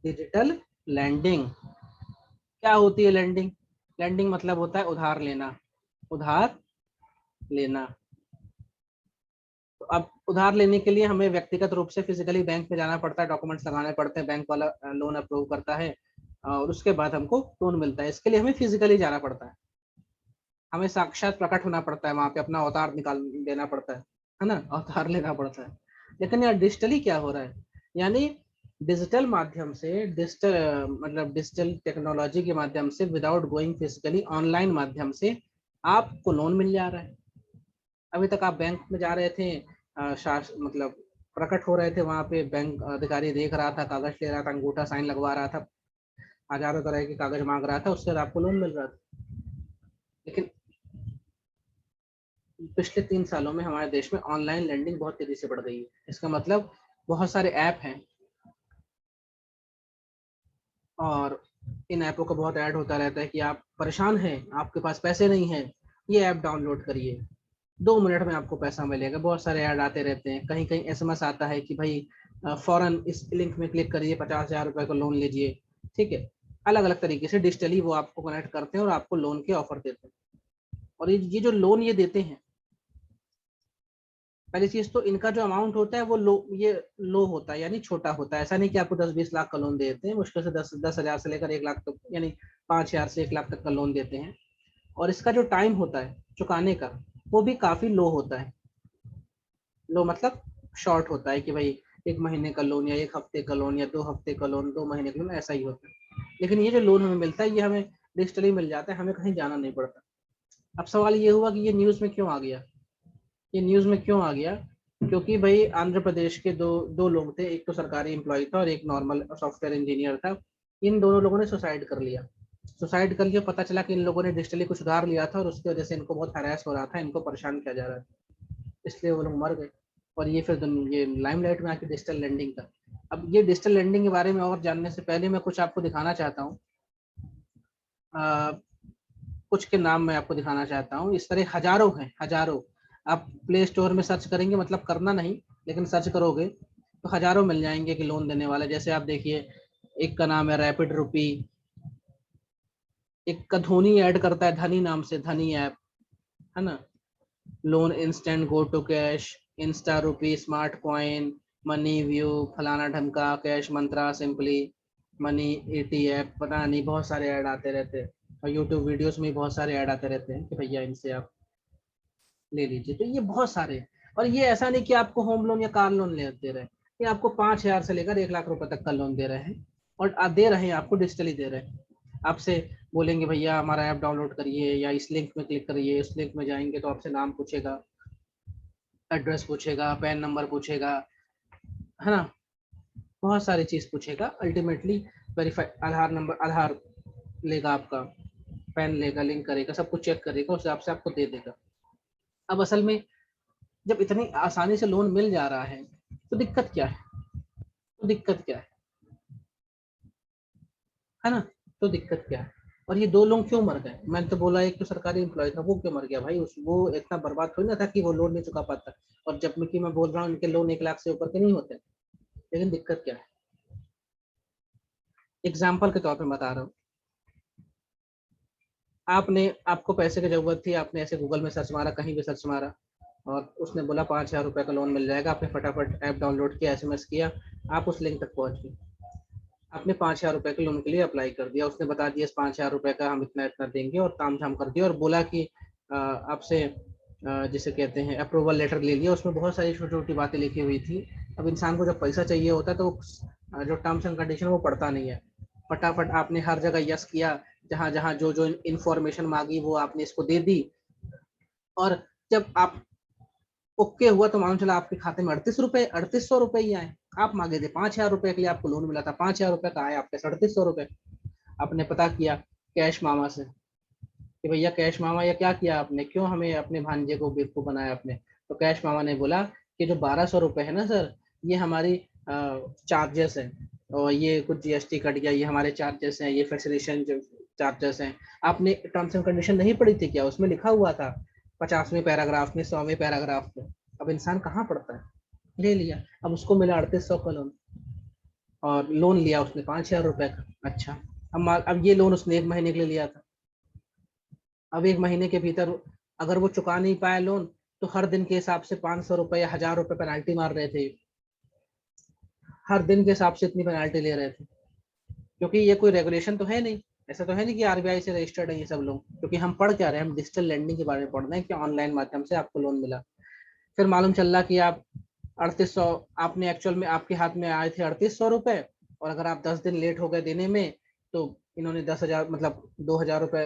Digital landing. क्या होती है लैंडिंग? लैंडिंग मतलब होता है उधार लेना, उधार लेना। तो अब उधार लेने के लिए हमें व्यक्तिगत रूप से फिजिकली बैंक में जाना पड़ता है, डॉक्यूमेंट्स लगाने पड़ते हैं, बैंक वाला लोन अप्रूव करता है और उसके बाद हमको लोन मिलता है। इसके लिए हमें फिजिकली जाना पड़ता है, हमें साक्षात प्रकट होना पड़ता है, वहां पे अपना अवतार निकाल देना पड़ता है ना, अवतार लेना पड़ता है। लेकिन यार डिजिटली क्या हो रहा है, यानी डिजिटल माध्यम से, डिजिटल मतलब डिजिटल टेक्नोलॉजी के माध्यम से, विदाउट गोइंग फिजिकली, ऑनलाइन माध्यम से आपको लोन मिल जा रहा है। अभी तक आप बैंक में जा रहे थे, मतलब प्रकट हो रहे थे वहां पे, बैंक अधिकारी देख रहा था, कागज ले रहा था, अंगूठा साइन लगवा रहा था, हजारों तरह के कागज मांग रहा था, उससे आपको लोन मिल रहा था। लेकिन पिछले 3 सालों में हमारे देश में ऑनलाइन लैंडिंग बहुत तेजी से बढ़ गई है। इसका मतलब बहुत सारे ऐप हैं और इन ऐपों का बहुत ऐड होता रहता है कि आप परेशान हैं, आपके पास पैसे नहीं हैं, ये ऐप डाउनलोड करिए, 2 मिनट में आपको पैसा मिलेगा। बहुत सारे ऐड आते रहते हैं, कहीं कहीं एसएमएस आता है कि भाई फौरन इस लिंक में क्लिक करिए, 50,000 रुपए का लोन लीजिए। ठीक है, अलग अलग तरीके से डिजिटली वो आपको कनेक्ट करते हैं और आपको लोन के ऑफर देते हैं। और ये जो लोन ये देते हैं, पहली चीज तो इनका जो अमाउंट होता है वो लो होता है, यानी छोटा होता है। ऐसा नहीं कि आपको 10-20 लाख का लोन देते हैं, मुश्किल से 10,000 से लेकर 1 लाख तक, यानी 5,000 से 1 लाख तक का लोन देते हैं। और इसका जो टाइम होता है चुकाने का, वो भी काफी लो होता है। लो मतलब शॉर्ट होता है कि भाई 1 महीने का लोन या 1 हफ्ते का लोन या 2 हफ्ते का लोन, 2 महीने का लोन, ऐसा ही होता है। लेकिन ये जो लोन हमें मिलता है ये हमें डिजिटली मिल जाता है, हमें कहीं जाना नहीं पड़ता। अब सवाल ये हुआ कि ये न्यूज में क्यों आ गया, ये न्यूज में क्यों आ गया? क्योंकि भाई आंध्र प्रदेश के दो दो लोग थे, एक तो सरकारी एम्प्लॉय था और एक नॉर्मल सॉफ्टवेयर इंजीनियर था। इन दोनों लोगों ने सुसाइड कर लिया। सुसाइड कर लिया, पता चला कि इन लोगों ने डिजिटली कुछ उधार लिया था और उसकी वजह से इनको बहुत हरास हो रहा था, इनको परेशान किया जा रहा था, इसलिए वो लोग मर गए। और ये फिर ये लाइमलाइट में आके डिजिटल लैंडिंग का। अब ये डिजिटल लैंडिंग के बारे में और जानने से पहले मैं कुछ आपको दिखाना चाहता हूँ। कुछ के नाम मैं आपको दिखाना चाहता हूँ। इस तरह हजारों हैं, हजारों। आप प्ले स्टोर में सर्च करेंगे, मतलब करना नहीं लेकिन सर्च करोगे तो हजारों मिल जाएंगे कि लोन देने वाले। जैसे आप देखिए, एक का नाम है रैपिड रुपी, एक का धोनी ऐड करता है धनी नाम से, धनी ऐप, है ना। Loan instant, go to cash, insta rupee, smart coin, money view, फलाना ढमका, कैश मंत्रा, सिंपली मनी, एटी ऐप, पता नहीं, बहुत सारे ऐड आते रहते हैं। और यूट्यूब वीडियोस में बहुत सारे ऐड आते रहते हैं कि भैया इनसे आप ले लीजिए। तो ये बहुत सारे। और ये ऐसा नहीं कि आपको होम लोन या कार लोन ले दे रहे हैं, ये आपको 5,000 से लेकर 1 लाख रुपए तक का लोन दे रहे हैं। और आप दे रहे हैं, आपको डिजिटली दे रहे हैं। आपसे बोलेंगे भैया हमारा ऐप डाउनलोड करिए या इस लिंक में क्लिक करिए, उस लिंक में जाएंगे तो आपसे नाम पूछेगा, एड्रेस पूछेगा, पैन नंबर पूछेगा, है ना, बहुत सारी चीज पूछेगा। अल्टीमेटली वेरीफाई, आधार नंबर, आधार लेगा आपका, पैन लेगा, लिंक करेगा, सब कुछ चेक करेगा, उस हिसाब से आपको दे देगा। अब असल में जब इतनी आसानी से लोन मिल जा रहा है तो दिक्कत क्या है, तो दिक्कत क्या है ना, तो दिक्कत क्या है? और ये 2 लोग क्यों मर गए? मैंने तो बोला एक तो सरकारी एम्प्लॉय था, वो क्यों मर गया भाई? उस वो इतना बर्बाद थोड़ी ना था कि वो लोन नहीं चुका पाता। और जब कि मैं बोल रहा हूँ इनके लोन 1 लाख से ऊपर के नहीं होते। लेकिन दिक्कत क्या है, एग्जाम्पल के तौर पर बता रहा हूँ। आपको पैसे की जरूरत थी, आपने ऐसे गूगल में सर्च मारा, कहीं भी सर्च मारा, और उसने बोला 5,000 रुपए का लोन मिल जाएगा। आपने फटाफट ऐप डाउनलोड किया, एसएमएस किया, आप उस लिंक तक पहुंच गए, आपने 5,000 रुपए के लोन के लिए अप्लाई कर दिया। उसने बता दिया इस 5,000 रुपए का हम इतना इतना देंगे और ताम झाम कर दिया, और बोला कि आपसे जिसे कहते हैं अप्रूवल लेटर ले लिया। उसमें बहुत सारी छोटी छोटी बातें लिखी हुई थी। अब इंसान को जब पैसा चाहिए होता है तो जो टर्म्स एंड कंडीशन वो पढ़ता नहीं है। फटाफट आपने हर जगह यस किया, जहां जहां जो जो इन्फॉर्मेशन मांगी वो आपने इसको दे दी। और जब आप ओके हुआ तो मालूम चला आपके खाते में 3800 रुपए ही आए। आप मांगे थे 5,000 रुपए के लिए, आपको लोन मिला था 5,000 रुपए का, आया आपके 3800 रुपए। आपने पता किया कैश मामा से कि भैया कैश मामा, या क्या किया आपने, क्यों हमें अपने भांजे को बेवकूफ बनाया आपने? तो कैश मामा ने बोला कि जो 1,200 रुपए है ना सर, ये हमारी चार्जेस है, और ये कुछ जीएसटी कट गया, ये हमारे चार्जेस हैं, ये फैसिलिटेशन चार्जेस हैं। आपने टर्म्स एंड कंडीशन नहीं पढ़ी थी क्या? उसमें लिखा हुआ था 50वें पैराग्राफ में, 100वें पैराग्राफ में। अब इंसान कहाँ पढ़ता है, ले लिया, अब उसको मिला 3800 का लोन। और लोन लिया उसने 5,000 रुपए का। अच्छा, अब ये लोन उसने 1 महीने के लिए लिया था। अब 1 महीने के भीतर अगर वो चुका नहीं पाया लोन, तो हर दिन के हिसाब से 500 रुपए या 1,000 रुपए पेनाल्टी मार रहे थे। हर दिन के हिसाब से इतनी पेनाल्टी ले रहे थे, क्योंकि ये कोई रेगुलेशन तो है नहीं। ऐसा तो है नहीं कि आरबीआई से रजिस्टर्ड है ये सब लोग, क्योंकि हम पढ़ क्या रहे हैं, हम डिजिटल लैंडिंग के बारे में पढ़ रहे हैं कि ऑनलाइन माध्यम से आपको लोन मिला। फिर मालूम चल रहा कि आप 3800, आपने एक्चुअल में आपके हाथ में आए थे 3800 रुपए, और अगर आप 10 दिन लेट हो गए देने में, तो इन्होंने 10,000 मतलब 2,000 रुपए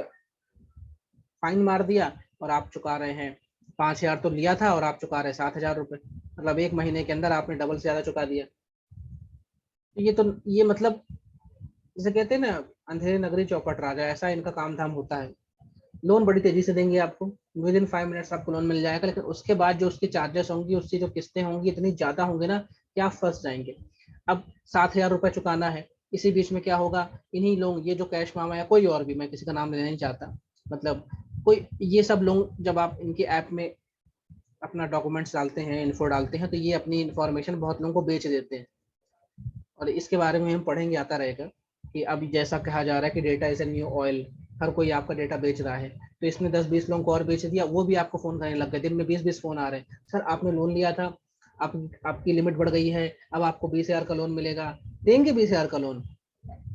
फाइन मार दिया, और आप चुका रहे हैं 5,000 तो लिया था, और आप चुका रहे 7,000 रुपए। मतलब 1 महीने के अंदर आपने डबल से ज्यादा चुका दिया। ये मतलब जिसे कहते हैं ना, अंधेरे नगरी चौपट राजा, ऐसा इनका काम धाम होता है। लोन बड़ी तेजी से देंगे आपको, विद इन 5 मिनट्स आपको लोन मिल जाएगा, लेकिन उसके बाद जो उसकी चार्जेस होंगी, उसकी जो किस्तें होंगी इतनी ज्यादा होंगी ना कि आप फंस जाएंगे। अब 7,000 रुपए चुकाना है, इसी बीच में क्या होगा, इन्हीं लोग, ये जो कैश मामा या कोई और भी, मैं किसी का नाम लेना नहीं चाहता, मतलब कोई, ये सब लोग जब आप इनके ऐप में अपना डॉक्यूमेंट्स डालते हैं, इन्फो डालते हैं, तो ये अपनी इन्फॉर्मेशन बहुत लोगों को बेच देते हैं। और इसके बारे में हम पढ़ेंगे, आता रहेगा कि अब जैसा कहा जा रहा है कि data is a new oil, हर कोई आपका डेटा बेच रहा है। तो इसमें 10-20 लोगों को और बेच दिया, वो भी आपको फोन करने लग गए, दिन में 20-20 फोन आ रहे हैं, सर आपने लोन लिया था, आप आपकी लिमिट बढ़ गई है, अब आपको 20,000 का लोन मिलेगा, देंगे 20,000 का लोन।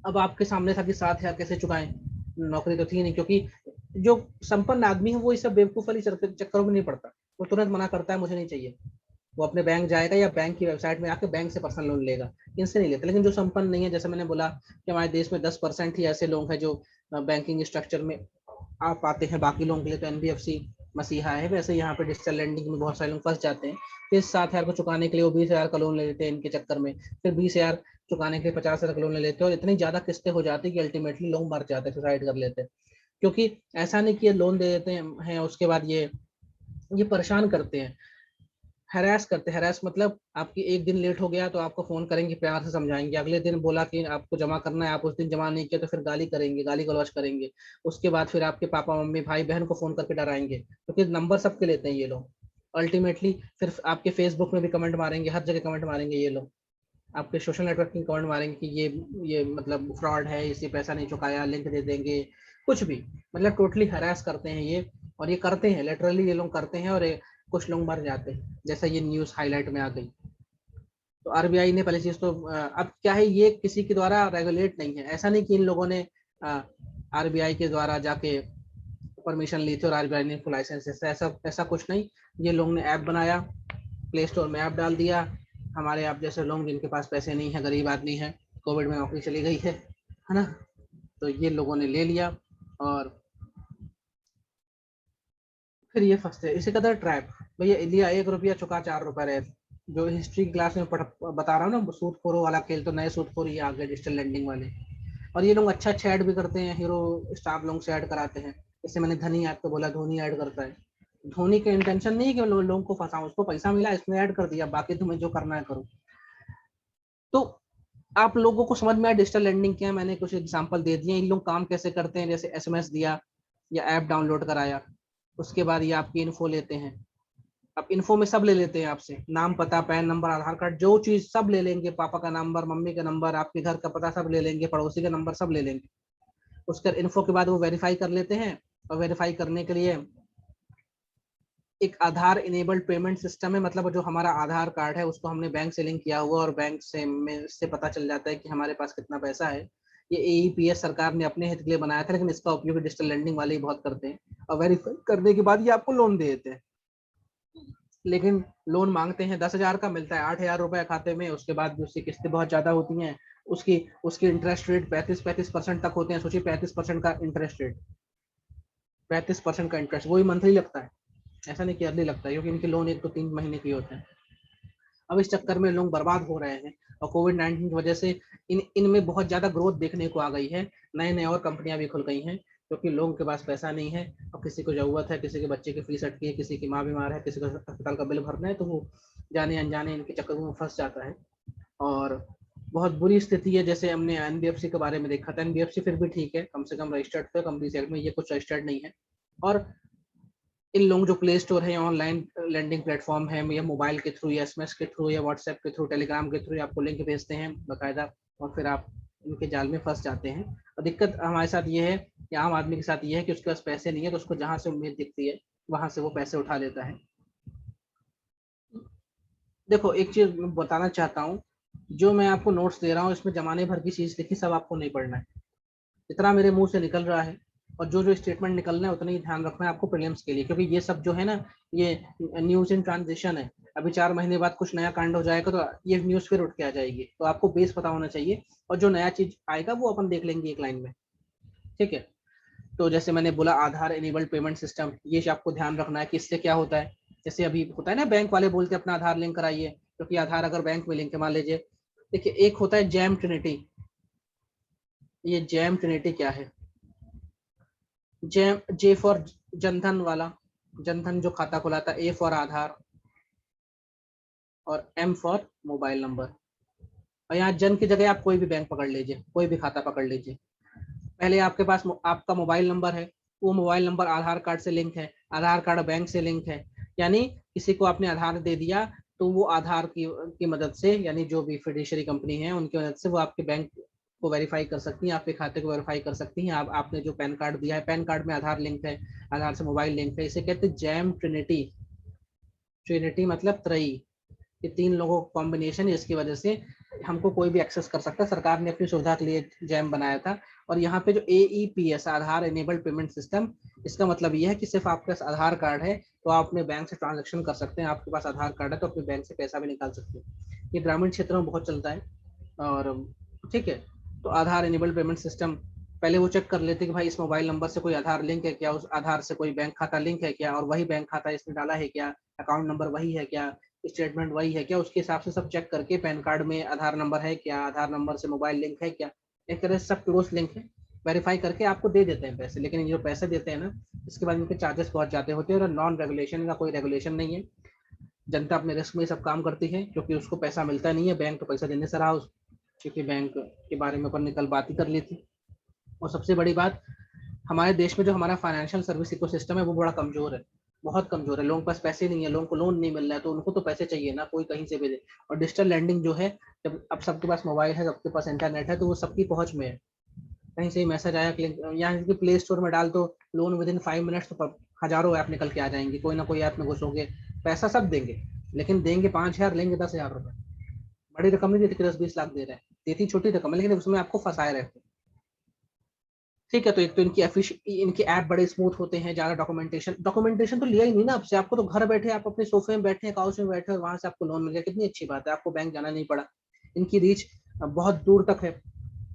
अब आपके सामने था कि 7,000 कैसे चुकाएं, नौकरी तो थी नहीं, क्योंकि जो संपन्न आदमी है वो इस सब बेवकूफ वाली चक्करों में नहीं पड़ता, वो तुरंत मना करता है, मुझे नहीं चाहिए। वो अपने बैंक जाएगा या बैंक की वेबसाइट में आके बैंक से पर्सनल लोन लेगा, इनसे नहीं लेता। लेकिन जो संपन्न नहीं है, जैसे मैंने बोला कि हमारे देश में 10% ही ऐसे लोग हैं जो बैंकिंग स्ट्रक्चर में आ पाते हैं, बाकी लोगों के लिए तो एनबीएफसी मसीहा है। वैसे यहाँ पे डिजिटल लैंडिंग में बहुत सारे लोग फंस जाते हैं। फिर 7,000 को चुकाने के लिए वो 20,000 का लोन ले लेते हैं इनके चक्कर में, फिर 20,000 चुकाने के लिए 50,000 का लोन ले लेते हैं, और इतनी ज्यादा किस्तें हो जाती है कि अल्टीमेटली लोग मर जाते हैं, सुसाइड कर लेते हैं। क्योंकि ऐसा नहीं कि ये लोन दे देते हैं उसके बाद ये परेशान करते हैं, हैरेस करते हैं। हैरेस मतलब आपकी एक दिन लेट हो गया तो आपको फोन करेंगे, प्यार से समझाएंगे, अगले दिन बोला कि आपको जमा करना है, आप उस दिन जमा नहीं किया तो फिर गाली करेंगे, गाली गलौज करेंगे। उसके बाद फिर आपके पापा मम्मी भाई बहन को फोन करके डराएंगे, क्योंकि नंबर सबके लेते हैं ये लोग। अल्टीमेटली फिर आपके फेसबुक में भी कमेंट मारेंगे, हर जगह कमेंट मारेंगे ये लोग, आपके सोशल नेटवर्किंग कमेंट मारेंगे कि ये मतलब फ्रॉड है, इसी पैसा नहीं चुकाया, लिंक दे देंगे, कुछ भी। मतलब टोटली हरास करते हैं ये, और ये करते हैं लिटरली, ये लोग करते हैं, और कुछ लोग मर जाते हैं, जैसा ये न्यूज हाईलाइट में आ गई। तो आरबीआई ने पहले चीज तो अब क्या है, ये किसी के द्वारा रेगुलेट नहीं है, ऐसा नहीं कि इन लोगों ने आरबीआई के द्वारा जाके परमिशन ली थी और आरबीआई ने फुल लाइसेंस, ऐसा ऐसा कुछ नहीं। ये लोग ने ऐप बनाया, प्ले स्टोर में ऐप डाल दिया, हमारे आप जैसे लोग जिनके पास पैसे नहीं है, गरीब आदमी है, कोविड में नौकरी चली गई है ना, तो ये लोगों ने ले लिया, और फिर ये फंसते हैं। इसी कदर ट्रैप, भैया लिया 1 रुपया, चुका 4 रुपए रहे। जो हिस्ट्री क्लास में बता रहा हूँ ना, सूदखोरों वाला खेल, तो नए सूदखोर ये आ गए, डिजिटल लैंडिंग वाले। और ये लोग अच्छा अच्छा ऐड भी करते हैं, हीरो स्टार लोग से ऐड कराते हैं। जैसे मैंने धनी ऐप पे बोला, धोनी ऐड करता है। धोनी का इंटेंशन नहीं है कि लोगों को फंसाऊं, उसको पैसा मिला इसने ऐड कर दिया, बाकी तुम्हें जो करना है करो। तो आप लोगों को समझ में आया डिजिटल लैंडिंग क्या है, मैंने कुछ एग्जांपल दे दिए, इन लोग काम कैसे करते हैं। जैसे एसएमएस दिया या ऐप डाउनलोड कराया, उसके बाद ये आपकी इन्फो लेते हैं। अब इन्फो में सब ले लेते हैं आपसे, नाम पता पैन नंबर आधार कार्ड जो चीज सब ले लेंगे, पापा का नंबर मम्मी का नंबर आपके घर का पता सब ले लेंगे, पड़ोसी का नंबर सब ले लेंगे। उसके इन्फो के बाद वो वेरीफाई कर लेते हैं, और वेरीफाई करने के लिए एक आधार इनेबल्ड पेमेंट सिस्टम है, मतलब जो हमारा आधार कार्ड है उसको हमने बैंक से लिंक किया हुआ, और बैंक से पता चल जाता है कि हमारे पास कितना पैसा है। ये एईपीएस सरकार ने अपने हित के लिए बनाया था, लेकिन इसका उपयोग डिजिटल लैंडिंग वाले ही बहुत करते हैं, और वेरीफाई करने के बाद ये आपको लोन दे देते हैं। लेकिन लोन मांगते हैं 10,000 का, मिलता है 8,000 रुपए खाते में, उसके बाद भी उसकी किस्तें बहुत ज्यादा होती हैं। उसकी उसकी इंटरेस्ट रेट 35% तक होते हैं, सोचिए 35% का इंटरेस्ट रेट, 35% का इंटरेस्ट, वही मंथली लगता है, ऐसा नहीं कि अर्ली लगता है, क्योंकि इनके लोन 1 तो 3 महीने के होते हैं। अब इस चक्कर में लोग बर्बाद हो रहे हैं, और कोविड-19 की वजह से इनमें बहुत ज्यादा ग्रोथ देखने को आ गई है। नए नए और कंपनियां भी खुल गई हैं, क्योंकि लोगों के पास पैसा नहीं है, और किसी को जरूरत है, किसी के बच्चे की फीस अटकी है, किसी की माँ बीमार है, किसी को अस्पताल का बिल भरना है, तो वो जाने अनजाने इनके चक्कर में फंस जाता है। और बहुत बुरी स्थिति है। जैसे हमने एनबीएफसी के बारे में देखा था, एनबीएफसी फिर भी ठीक है, कम से कम रजिस्टर्ड थे कंपनी सेक्टर में, ये कुछ रजिस्टर्ड नहीं है। और इन लोग जो प्ले स्टोर है, ऑनलाइन लैंडिंग प्लेटफॉर्म है, या मोबाइल के थ्रू, या एसएमएस के थ्रू, या व्हाट्सएप के थ्रू, टेलीग्राम के थ्रू आपको लिंक भेजते हैं बाकायदा, और फिर आप इनके जाल में फंस जाते हैं। और दिक्कत हमारे साथ ये है कि आम आदमी के साथ ये है कि उसके पास पैसे नहीं है, तो उसको जहाँ से उम्मीद दिखती है वहां से वो पैसे उठा लेता है। देखो एक चीज मैं बताना चाहता हूँ, जो मैं आपको नोट्स दे रहा हूँ इसमें जमाने भर की चीज लिखी, सब आपको नहीं पढ़ना है। जितना मेरे मुंह से निकल रहा है और जो जो स्टेटमेंट निकलना है उतना ही ध्यान रखना है आपको प्रीलिम्स के लिए, क्योंकि ये सब जो है ना, ये न्यूज इन ट्रांजिशन है। अभी 4 महीने बाद कुछ नया कांड हो जाएगा तो ये न्यूज फिर उठ के आ जाएगी, तो आपको बेस पता होना चाहिए। और जो नया चीज आएगा वो अपन देख लेंगे एक लाइन में, ठीक है। तो जैसे मैंने बोला आधार एनेबल्ड पेमेंट सिस्टम, ये आपको ध्यान रखना है कि इससे क्या होता है। जैसे अभी होता है ना, बैंक वाले बोलते हैं अपना आधार लिंक कराइए, क्योंकि आधार अगर बैंक में लिंक है, मान लीजिए, देखिए एक होता है जैम ट्रिनिटी। ये जैम ट्रिनिटी क्या है? जे फॉर जनधन वाला, जनधन जो खाता खुलाता है, ए फॉर आधार, और एम फॉर मोबाइल नंबर। और यहाँ जन की जगह आप कोई भी बैंक पकड़ लीजिए, कोई भी खाता पकड़ लीजिए। पहले आपके पास आपका मोबाइल नंबर है, वो मोबाइल नंबर आधार कार्ड से लिंक है, आधार कार्ड बैंक से लिंक है। यानी किसी को आपने आधार दे दिया, तो वो आधार की मदद से, यानी जो भी फिडुशियरी कंपनी है उनकी मदद से वो आपके बैंक को वेरीफाई कर सकती हैं, आपके खाते को वेरीफाई कर सकती हैं। आपने जो पैन कार्ड दिया है, पैन कार्ड में आधार लिंक है, आधार से मोबाइल लिंक है, इसे कहते हैं जैम ट्रिनिटी। ट्रिनिटी मतलब त्रयी, ये 3 लोगों का कॉम्बिनेशन है, इसकी वजह से हमको कोई भी एक्सेस कर सकता है। सरकार ने अपनी सुविधा के लिए जैम बनाया था। और यहाँ पे जो AEPS, आधार एनेबल्ड पेमेंट सिस्टम, इसका मतलब ये है कि सिर्फ आपके पास आधार कार्ड है तो आप अपने बैंक से ट्रांजेक्शन कर सकते हैं, आपके पास आधार कार्ड है तो अपने बैंक से पैसा भी निकाल सकते हैं। ये ग्रामीण क्षेत्रों में बहुत चलता है। और ठीक है, तो आधार एनेबल्ड पेमेंट सिस्टम, पहले वो चेक कर लेते कि भाई इस मोबाइल नंबर से कोई आधार लिंक है क्या, उस आधार से कोई बैंक खाता लिंक है क्या, और वही बैंक खाता इसने डाला है क्या, अकाउंट नंबर वही है क्या, स्टेटमेंट वही है क्या, उसके हिसाब से सब चेक करके पैन कार्ड में आधार नंबर है क्या, आधार नंबर से मोबाइल लिंक है क्या, एक तरह से सब क्लोज लिंक है, वेरीफाई करके आपको दे देते हैं पैसे। लेकिन जो पैसे देते हैं ना, इसके बाद इनके चार्जेस बहुत जाते होते हैं, और नॉन रेगुलेशन का कोई रेगुलेशन नहीं है। जनता अपने रिस्क में सब काम करती है, क्योंकि उसको पैसा मिलता नहीं है, बैंक तो पैसा देने से रहा, क्योंकि बैंक के बारे में अपन ने कल बात ही कर ली थी। और सबसे बड़ी बात, हमारे देश में जो हमारा फाइनेंशियल सर्विस इकोसिस्टम है वो बड़ा कमजोर है, बहुत कमजोर है। लोगों के पास पैसे नहीं है, लोगों को लोन नहीं मिल रहा है, तो उनको तो पैसे चाहिए ना, कोई कहीं से भी दे। और डिजिटल लैंडिंग जो है, जब अब सबके पास मोबाइल है, सबके पास इंटरनेट है, तो वो सबकी पहुंच में है। कहीं से ही मैसेज आया, क्लिक यहाँ प्ले स्टोर में डाल दो लोन, विद इन 5 मिनट्स तो हजारों ऐप निकल के आ जाएंगे, कोई ना कोई ऐप में घुसोगे, पैसा सब देंगे। लेकिन देंगे 5,000, लेंगे 10,000 रुपए। बड़ी रकम नहीं देती, 10-20 लाख दे रहे हैं, देती छोटी रकम है, लेकिन उसमें आपको फंसाए रहते हैं। ठीक है, तो एक तो इनके ऐप बड़े स्मूथ होते हैं, ज्यादा डॉक्यूमेंटेशन डॉक्यूमेंटेशन तो लिया ही नहीं ना आपसे, आपको तो घर बैठे आप अपने सोफे में बैठे, काउच में बैठे, और वहां से आपको लोन मिल गया, कितनी अच्छी बात है, आपको बैंक जाना नहीं पड़ा। इनकी रीच बहुत दूर तक है,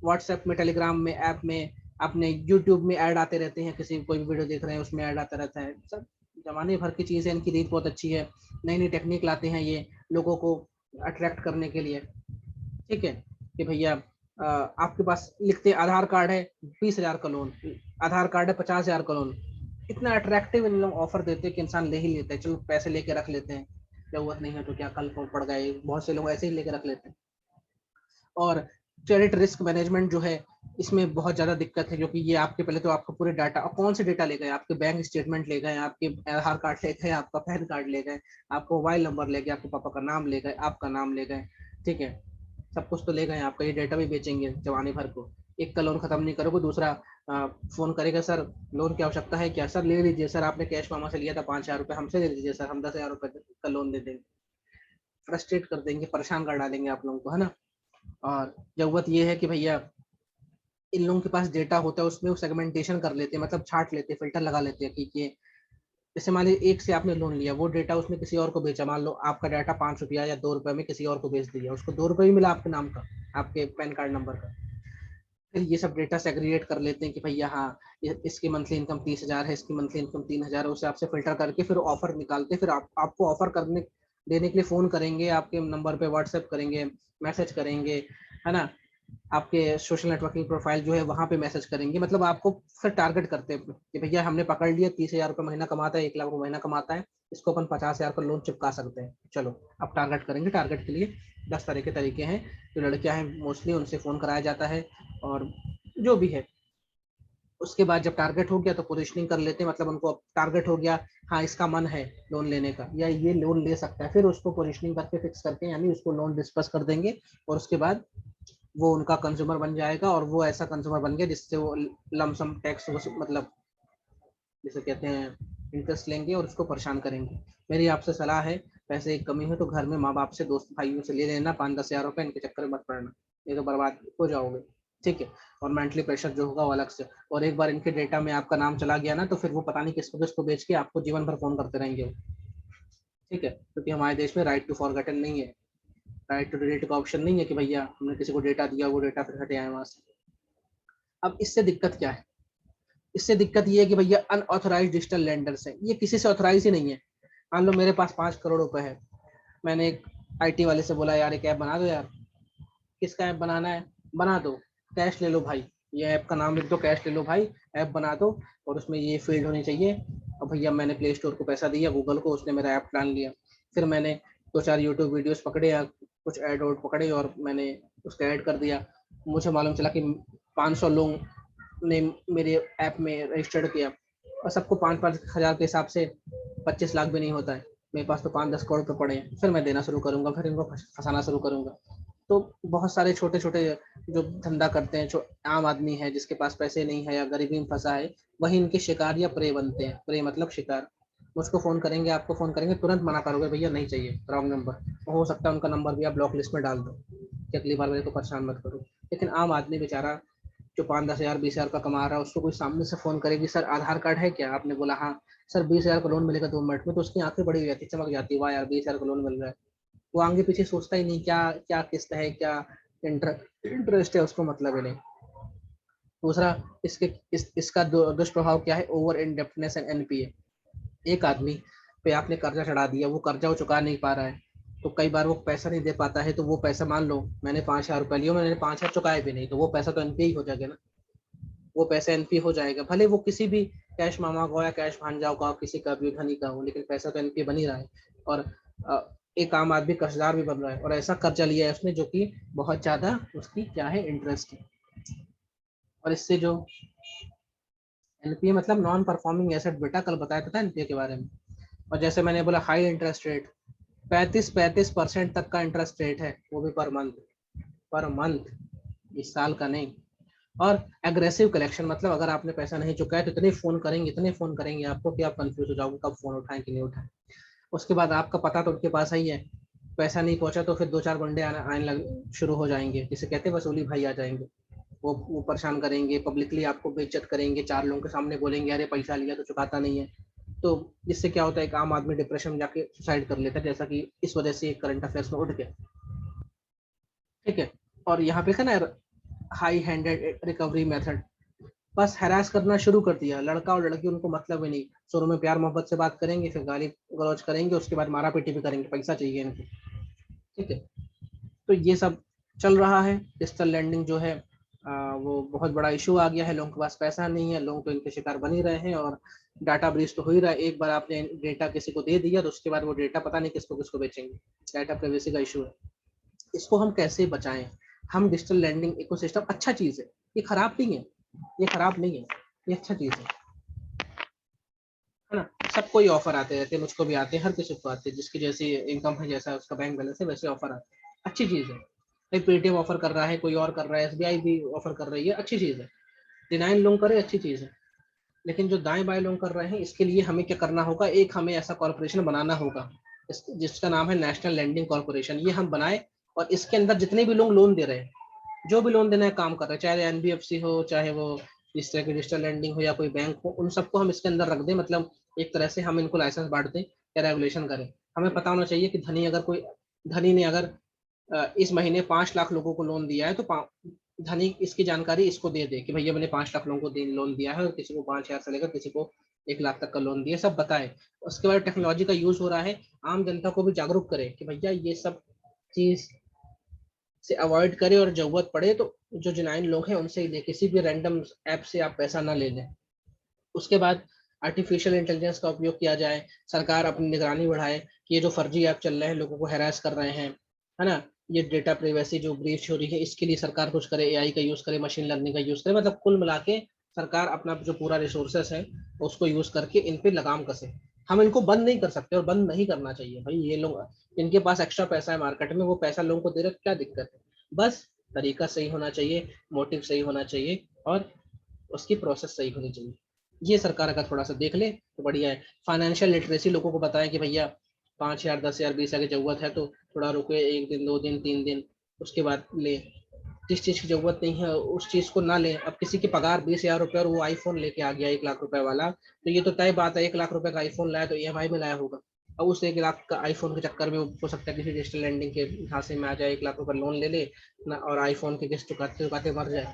व्हाट्सएप में, टेलीग्राम में, ऐप में, अपने यूट्यूब में ऐड आते रहते हैं, किसी कोई भी वीडियो देख रहे हैं उसमें ऐड आता रहता है, सब जमाने भर की चीज है। इनकी रीच बहुत अच्छी है, नई नई टेक्निक लाते हैं ये लोगों को अट्रैक्ट करने के लिए। ठीक है, कि भैया आपके पास लिखते आधार कार्ड है 20,000 का लोन, आधार कार्ड है 50,000 का लोन, इतना अट्रैक्टिव इन लोग ऑफर देते हैं कि इंसान ले ही लेते हैं, चलो पैसे लेके रख लेते हैं, जरूरत नहीं है तो क्या, कल को पड़ गए, बहुत से लोग ऐसे ही लेके रख लेते हैं। और क्रेडिट रिस्क मैनेजमेंट जो है, इसमें बहुत ज्यादा दिक्कत है, क्योंकि ये आपके पहले तो आपको पूरे डाटा, और कौन से डेटा ले गए, आपके बैंक स्टेटमेंट ले गए, आपके आधार कार्ड ले गए, आपका पैन कार्ड ले गए, आपका मोबाइल नंबर ले गए, आपके पापा का नाम ले गए, आपका नाम ले गए, ठीक है, सब कुछ तो ले गए आपका, ये डेटा भी बेचेंगे जमाने भर को। एक का लोन खत्म नहीं करोगे, दूसरा फोन करेगा, सर लोन की आवश्यकता है क्या, सर ले लीजिए सर, आपने कैश मामा से लिया था 5,000 रुपये, हमसे ले लीजिए सर, हम 10,000 रुपये का लोन दे देंगे। फ्रस्ट्रेट कर देंगे, परेशान कर डालेंगे आप लोगों को, है ना। और जरूरत ये है कि भैया इन लोगों के पास डेटा होता है, उसमें वो सेगमेंटेशन कर लेते हैं, मतलब छाट लेते हैं, फिल्टर लगा लेते हैं कि ये, जैसे मान लीजिए एक से आपने लोन लिया, वो डेटा उसने किसी और को बेचा, मान लो आपका डाटा 5 रुपया या 2 रुपए में किसी और को बेच दिया, उसको 2 रुपये ही मिला आपके नाम का, आपके पैन कार्ड नंबर का। फिर ये सब डेटा सेग्रीगेट कर लेते हैं कि भैया हाँ, इसकी मंथली इनकम 30,000 है, इसकी मंथली इनकम 3,000 है, उसे आपसे फिल्टर करके फिर ऑफर निकालते हैं, फिर आपको ऑफर करने देने के लिए फोन करेंगे, आपके नंबर पे व्हाट्सएप करेंगे, मैसेज करेंगे, है ना, आपके सोशल नेटवर्किंग प्रोफाइल जो है वहां पे मैसेज करेंगे, मतलब आपको फिर टारगेट करते हैं कि भैया हमने पकड़ लिया, 30,000 रुपये महीना कमाता है, 1 लाख रुपये महीना कमाता है, इसको अपन 50,000 का लोन चिपका सकते हैं, चलो अब टारगेट करेंगे। टारगेट के लिए 10 तरह के तरीके हैं, जो लड़कियां हैं मोस्टली उनसे फोन कराया जाता है, और जो भी है। उसके बाद जब टारगेट हो गया तो पोजिशनिंग कर लेते हैं, मतलब उनको टारगेट हो गया, हाँ इसका मन है लोन लेने का, या ये लोन ले सकता है, फिर उसको पोजिशनिंग करके फिक्स करके, यानी उसको लोन डिस्कस कर देंगे, और उसके बाद वो उनका कंज्यूमर बन जाएगा और वो ऐसा कंज्यूमर बन गया जिससे वो लमसम टैक्स मतलब जिसे कहते हैं इंटरेस्ट लेंगे और उसको परेशान करेंगे। मेरी आपसे सलाह है, पैसे की कमी हो तो घर में माँ बाप से, दोस्त भाइयों से ले लेना 5-10 हज़ार रुपये, इनके चक्कर में मत पड़ना, ये तो बर्बाद हो जाओगे। ठीक है। और मेंटली प्रेशर जो होगा वो अलग से। और एक बार इनके डेटा में आपका नाम चला गया ना, तो फिर वो पता नहीं किसको किसको बेच के आपको जीवन भर फोन करते रहेंगे। ठीक है, क्योंकि हमारे देश में राइट टू फॉरगेटन नहीं है, राइट टू डिलीट का ऑप्शन नहीं है कि भैया हमने किसी को डेटा दिया, वो डेटा फिर हटे आए वहां से। अब इससे दिक्कत क्या है? इससे दिक्कत ये है कि भैया अनऑथराइज डिजिटल लेंडर्स है, ये किसी से ऑथराइज ही नहीं है। मान लो मेरे पास 5 करोड़ रुपए है, मैंने एक आईटी वाले से बोला यार एक ऐप बना दो यार। किसका ऐप बनाना है? बना दो, कैश ले लो भाई, ये ऐप का नाम लिख दो, कैश ले लो भाई, ऐप बना दो, और उसमें ये फील्ड होनी चाहिए। और भैया मैंने प्ले स्टोर को पैसा दिया, गूगल को, उसने मेरा ऐप डाल लिया। फिर मैंने 2-4 यूट्यूब वीडियोस पकड़े या कुछ ऐड वोड पकड़े और मैंने उसका ऐड कर दिया। मुझे मालूम चला कि 500 लोग ने मेरे ऐप में रजिस्टर्ड किया, और सबको 5-5 हज़ार के हिसाब से 25 लाख भी नहीं होता है। मेरे पास तो 5-10 करोड़ रुपये पड़े हैं, फिर मैं देना शुरू करूंगा, फिर इनको फंसाना शुरू करूंगा। तो बहुत सारे छोटे छोटे जो धंधा करते हैं, जो आम आदमी है जिसके पास पैसे नहीं है या गरीबी में फंसा है, वही इनके शिकार या प्रे बनते हैं। प्रे मतलब शिकार। मुझको फोन करेंगे, आपको फोन करेंगे, तुरंत मना करोगे भैया नहीं चाहिए, रॉन्ग नंबर। हो सकता है उनका नंबर भी आप ब्लॉक लिस्ट में डाल दो कि अगली बार मेरे को परेशान मत करो। लेकिन आम आदमी बेचारा जो 5-10 हज़ार 20 हज़ार का कमा रहा है, उसको कोई सामने से फोन करेगी, सर आधार कार्ड है क्या? आपने बोला हाँ। सर 20 हज़ार का लोन मिलेगा 2 मिनट में, तो उसकी आंखें बड़ी हो जाती, चमक जाती, वाह यार 20 हज़ार का लोन मिल रहा है। वो आगे पीछे सोचता ही नहीं, क्या क्या किस्त है, क्या इंटरेस्ट है, उसको मतलब ही नहीं। दूसरा, इसका दुष्प्रभाव क्या है? Over indebtedness and NPA. एक आदमी पे आपने कर्जा चढ़ा दिया, वो कर्जा वो चुका नहीं पा रहा है, तो कई बार वो पैसा नहीं दे पाता है, तो वो पैसा, मान लो मैंने 5 हज़ार रुपये लिया, मैंने 5 हज़ार चुकाए भी नहीं, तो वो पैसा तो एनपीए ही हो जाएगा ना। वो पैसा एनपीए हो जाएगा, भले वो किसी भी कैश मामा का या कैश भांजा का, किसी का भी धनी का हो, लेकिन पैसा तो एनपीए बन ही रहा है। और एक आम आदमी कर्जदार भी बन रहा है, और ऐसा कर्जा लिया है उसने जो कि बहुत ज्यादा उसकी क्या है, इंटरेस्ट है। और इससे जो एनपीए मतलब नॉन परफॉर्मिंग एसेट, बेटा कल बताया था एनपीए के बारे में। और जैसे मैंने बोला हाई इंटरेस्ट रेट, 35% तक का इंटरेस्ट रेट है, वो भी पर मंथ, पर मंथ, इस साल का नहीं। और एग्रेसिव कलेक्शन मतलब अगर आपने पैसा नहीं चुकाया तो इतने फोन करेंगे आपको कि आप कंफ्यूज हो जाओगे कब फोन उठाएं कि नहीं उठाएं। उसके बाद आपका पता तो उनके पास ही है, पैसा नहीं पहुंचा तो फिर 2-4 गुंडे आने लग शुरू हो जाएंगे, जिसे कहते हैं वसूली भाई आ जाएंगे। वो परेशान करेंगे, पब्लिकली आपको बेइज्जत करेंगे, 4 लोगों के सामने बोलेंगे अरे पैसा लिया तो चुकाता नहीं है। तो जिससे क्या होता है, एक आम आदमी डिप्रेशन में जाके सुसाइड कर लेता है, जैसा कि इस वजह से करंट अफेयर्स में उठ गया। ठीक है। और यहाँ पे ना हाई हैंडेड रिकवरी मेथड, बस हैरास करना शुरू कर दिया, लड़का और लड़की उनको मतलब ही नहीं, शुरू में प्यार मोहब्बत से बात करेंगे, फिर गाली गलौज करेंगे, उसके बाद मारा पीटी भी करेंगे, पैसा चाहिए इनको। ठीक है। तो ये सब चल रहा है। डिजिटल लैंडिंग जो है वो बहुत बड़ा इशू आ गया है, लोगों के पास पैसा नहीं है, लोग तो इनके शिकार बन ही रहे हैं, और डाटा ब्रीच तो हो ही रहा है। एक बार आपने डेटा किसी को दे दिया तो उसके बाद वो डेटा पता नहीं किसको किसको बेचेंगे। डाटा प्राइवेसी का इशू है, इसको हम कैसे बचाएं? हम डिजिटल लैंडिंग इकोसिस्टम अच्छा चीज है, ये खराब नहीं है, ये खराब नहीं है, ये अच्छा चीज है ना। सबको ये ऑफर आते रहते हैं, मुझको भी आते हैं, हर किसी को आते हैं, जिसकी जैसी इनकम है, जैसा उसका बैंक बैलेंस है, वैसे ऑफर आते हैं, अच्छी चीज है। भाई पेटीएम ऑफर कर रहा है, कोई और कर रहा है, एसबीआई भी ऑफर कर रही है, अच्छी चीज है। डिनाइन लोग करे, अच्छी चीज है। लेकिन जो दाएं बाएं लोग कर रहे हैं, इसके लिए हमें क्या करना होगा? एक हमें ऐसा कॉर्पोरेशन बनाना होगा जिसका नाम है नेशनल लैंडिंग कॉर्पोरेशन, ये हम बनाए। और इसके अंदर जितने भी लोग लोन दे रहे हैं, जो भी लोन देना है काम कर रहे हैं, चाहे एनबीएफसी हो, चाहे वो इस तरह की डिजिटल लैंडिंग हो या कोई बैंक हो, उन सबको हम इसके अंदर रख दें। मतलब एक तरह से हम इनको लाइसेंस बांट दें या रेगुलेशन करें। हमें पता होना चाहिए कि धनी ने अगर इस महीने 5 लाख लोगों को लोन दिया है, तो धनी इसकी जानकारी इसको दे दे कि भैया मैंने 5 लाख लोगों को लोन दिया है, और किसी को 5 हज़ार से लेकर किसी को 1 लाख तक का लोन दिया, सब बताए। उसके बाद टेक्नोलॉजी का यूज हो रहा है, आम जनता को भी जागरूक करे कि भैया ये सब चीज से अवॉइड करें, और जरूरत पड़े तो जो जिनाइन लोग हैं उनसे ही ले, किसी भी रैंडम ऐप से आप पैसा ना ले लें। उसके बाद आर्टिफिशियल इंटेलिजेंस का उपयोग किया जाए, सरकार अपनी निगरानी बढ़ाए कि ये जो फर्जी ऐप चल रहे हैं, लोगों को हैरास कर रहे हैं, है ना, ये डेटा प्राइवेसी जो ब्रीच हो रही है, इसके लिए सरकार कुछ करे, एआई का यूज करे, मशीन लर्निंग का यूज करे, मतलब कुल मिला के सरकार अपना जो पूरा रिसोर्सेस है उसको यूज करके इन पे लगाम कसे। हम इनको बंद नहीं कर सकते, और बंद नहीं करना चाहिए भाई। ये लोग, इनके पास एक्स्ट्रा पैसा है मार्केट में, वो पैसा लोगों को दे रहे, क्या दिक्कत है? बस तरीका सही होना चाहिए, मोटिव सही होना चाहिए और उसकी प्रोसेस सही होनी चाहिए। ये सरकार अगर थोड़ा सा देख ले तो बढ़िया है। फाइनेंशियल लिटरेसी लोगों को बताएं कि भैया 5,000, 10,000, 20,000 की जरूरत है तो थोड़ा रुके, 1 दिन, 2 दिन, 3 दिन, उसके बाद ले। जिस चीज की जरूरत नहीं है उस चीज को ना लें। अब किसी की पगार 20,000 रुपये और वो आईफोन लेके आ गया 1 लाख रुपए वाला, तो ये तो तय बात है 1 लाख रुपए का आईफोन लाया तो ईएमआई में लाया होगा। अब उस 1 लाख का आईफोन के चक्कर में वो हो सकता है किसी डिजिटल लैंडिंग के झांसे में आ जाए, 1 लाख रुपए लोन ले ले ना, और आईफोन की किस्त चुकाते चुकाते मर जाए।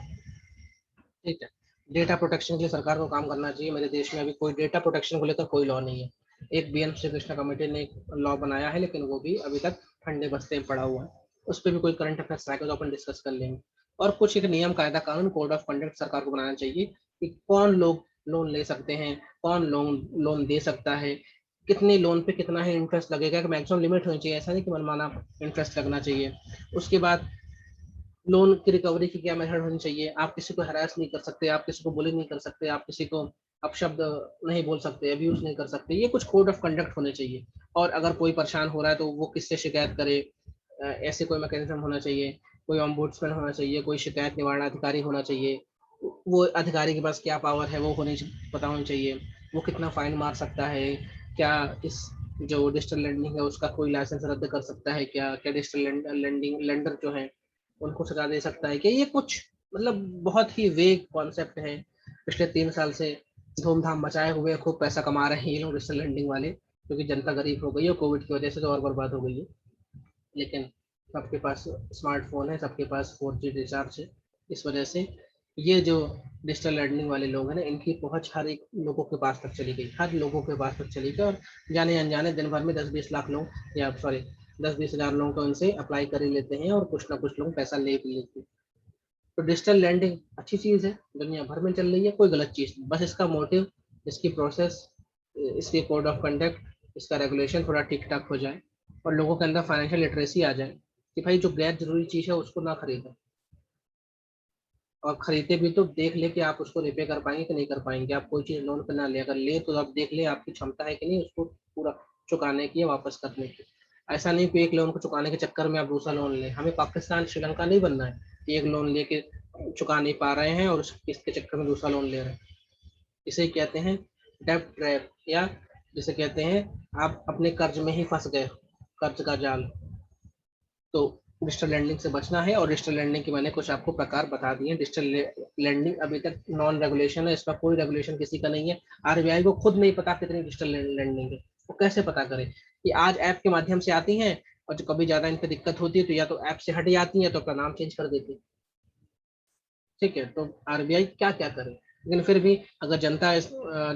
ठीक है। डेटा प्रोटेक्शन के लिए सरकार को काम करना चाहिए। मेरे देश में अभी कोई डेटा प्रोटेक्शन को लेकर कोई लॉ नहीं है। एक बीएन श्री कृष्णा कमेटी ने एक लॉ बनाया है, लेकिन वो भी अभी तक ठंडे बस्ते में पड़ा हुआ है। उस पर भी कोई करंट अफेयर्स आएगा तो अपन डिस्कस कर लेंगे। और कुछ एक नियम कायदा कानून, कोड ऑफ कंडक्ट सरकार को बनाना चाहिए कि कौन लोग लोन ले सकते हैं, कौन लोन लोन दे सकता है, कितने लोन पे कितना ही इंटरेस्ट लगेगा, कि मैक्सिमम लिमिट होनी चाहिए, ऐसा नहीं कि मनमाना इंटरेस्ट लगना चाहिए। उसके बाद लोन की रिकवरी की क्या मेथड होनी चाहिए। आप किसी को हरास नहीं कर सकते, आप किसी को बुली नहीं कर सकते, आप किसी को अपशब्द नहीं बोल सकते, अब्यूज नहीं कर सकते। ये कुछ कोड ऑफ कंडक्ट होने चाहिए। और अगर कोई परेशान हो रहा है तो वो किससे शिकायत करे, ऐसे कोई मैकेनिज्म होना चाहिए। कोई ऑम्बुड्समैन होना चाहिए, कोई शिकायत निवारण अधिकारी होना चाहिए। वो अधिकारी के पास क्या पावर है वो पता होनी चाहिए। वो कितना फाइन मार सकता है, क्या इस जो डिजिटल लैंडिंग है उसका कोई लाइसेंस रद्द कर सकता है, क्या क्या डिजिटल लैंडिंग लेंडर जो है उनको सजा दे सकता है। कि ये कुछ मतलब बहुत ही वेग कॉन्सेप्ट है। पिछले 3 साल से धूमधाम मचाए हुए खूब पैसा कमा रहे हैं ये लोग डिजिटल लैंडिंग वाले, क्योंकि जनता गरीब हो गई है कोविड की वजह से, तो और बर्बाद हो गई है। लेकिन सबके पास स्मार्टफोन है, सबके पास 4G रिचार्ज है। इस वजह से ये जो डिजिटल लर्निंग वाले लोग हैं ना, इनकी पहुंच हर एक लोगों के पास तक चली गई, हर लोगों के पास तक चली गई। और जाने अनजाने दिन भर में 10-20 लाख लोग, या सॉरी 10-20 हज़ार लोग तो इनसे अप्लाई कर ही लेते हैं, और कुछ ना कुछ लोग पैसा ले भी लेते हैं। तो डिजिटल लैंडिंग अच्छी चीज़ है, दुनिया भर में चल रही है, कोई गलत चीज़ नहीं। बस इसका मोटिव, इसकी प्रोसेस, इसके कोड ऑफ कंडक्ट, इसका रेगुलेशन थोड़ा ठीक ठाक हो जाए, और लोगों के अंदर फाइनेंशियल लिटरेसी आ जाए कि भाई जो गैर जरूरी चीज़ है उसको ना खरीदें। और खरीदे भी तो देख ले कि आप उसको रिपे कर पाएंगे कि नहीं कर पाएंगे। आप कोई चीज़ लोन पे ना ले, अगर ले तो आप देख ले आपकी क्षमता है कि नहीं उसको पूरा चुकाने की या वापस करने की। ऐसा नहीं कि एक लोन को चुकाने के चक्कर में आप दूसरा लोन लें। हमें पाकिस्तान श्रीलंका नहीं बनना है कि एक लोन लेके चुका नहीं पा रहे हैं और उस किस्त के चक्कर में दूसरा लोन ले रहे हैं। इसे कहते हैं डेब्ट ट्रैप, या जिसे कहते हैं आप अपने कर्ज में ही फंस गए, कर्ज का जाल। तो डिजिटल लैंडिंग से बचना है। और डिजिटल लैंडिंग के मैंने कुछ आपको प्रकार बता दिए। डिजिटल लैंडिंग अभी तक नॉन रेगुलेशन है, इसका कोई रेगुलेशन किसी का नहीं है। आरबीआई को खुद नहीं पता कितनी डिजिटल लैंडिंग है, वो कैसे पता करे कि आज ऐप के माध्यम से आती हैं, और जो कभी ज्यादा इन पर दिक्कत होती है तो या तो ऐप से हट जाती है तो अपना नाम चेंज कर देती है। ठीक है, तो आरबीआई क्या क्या करे। लेकिन फिर भी अगर जनता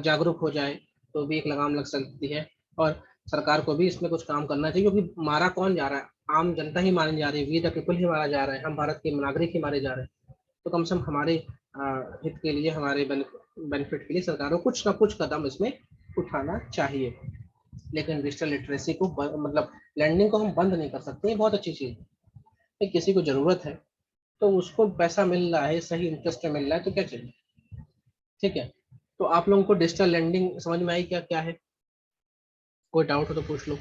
जागरूक हो जाए तो भी एक लगाम लग सकती है। और सरकार को भी इसमें कुछ काम करना चाहिए, क्योंकि मारा कौन जा रहा है, आम जनता ही मारने जा रही है, वी द पीपल ही मारा जा रहा है, हम भारत के नागरिक ही मारे जा रहे हैं। तो कम से कम हमारे हित के लिए, हमारे बेनिफिट के लिए सरकार को कुछ ना कुछ कदम इसमें उठाना चाहिए। लेकिन डिजिटल लिटरेसी को मतलब लैंडिंग को हम बंद नहीं कर सकते, ये बहुत अच्छी चीज़ है। किसी को जरूरत है तो उसको पैसा मिल रहा है, सही इंटरेस्ट में मिल रहा है, तो क्या चाहिए। ठीक है। तो आप लोगों को डिजिटल लैंडिंग समझ में आई क्या क्या है? कोई डाउट हो तो पूछ लो।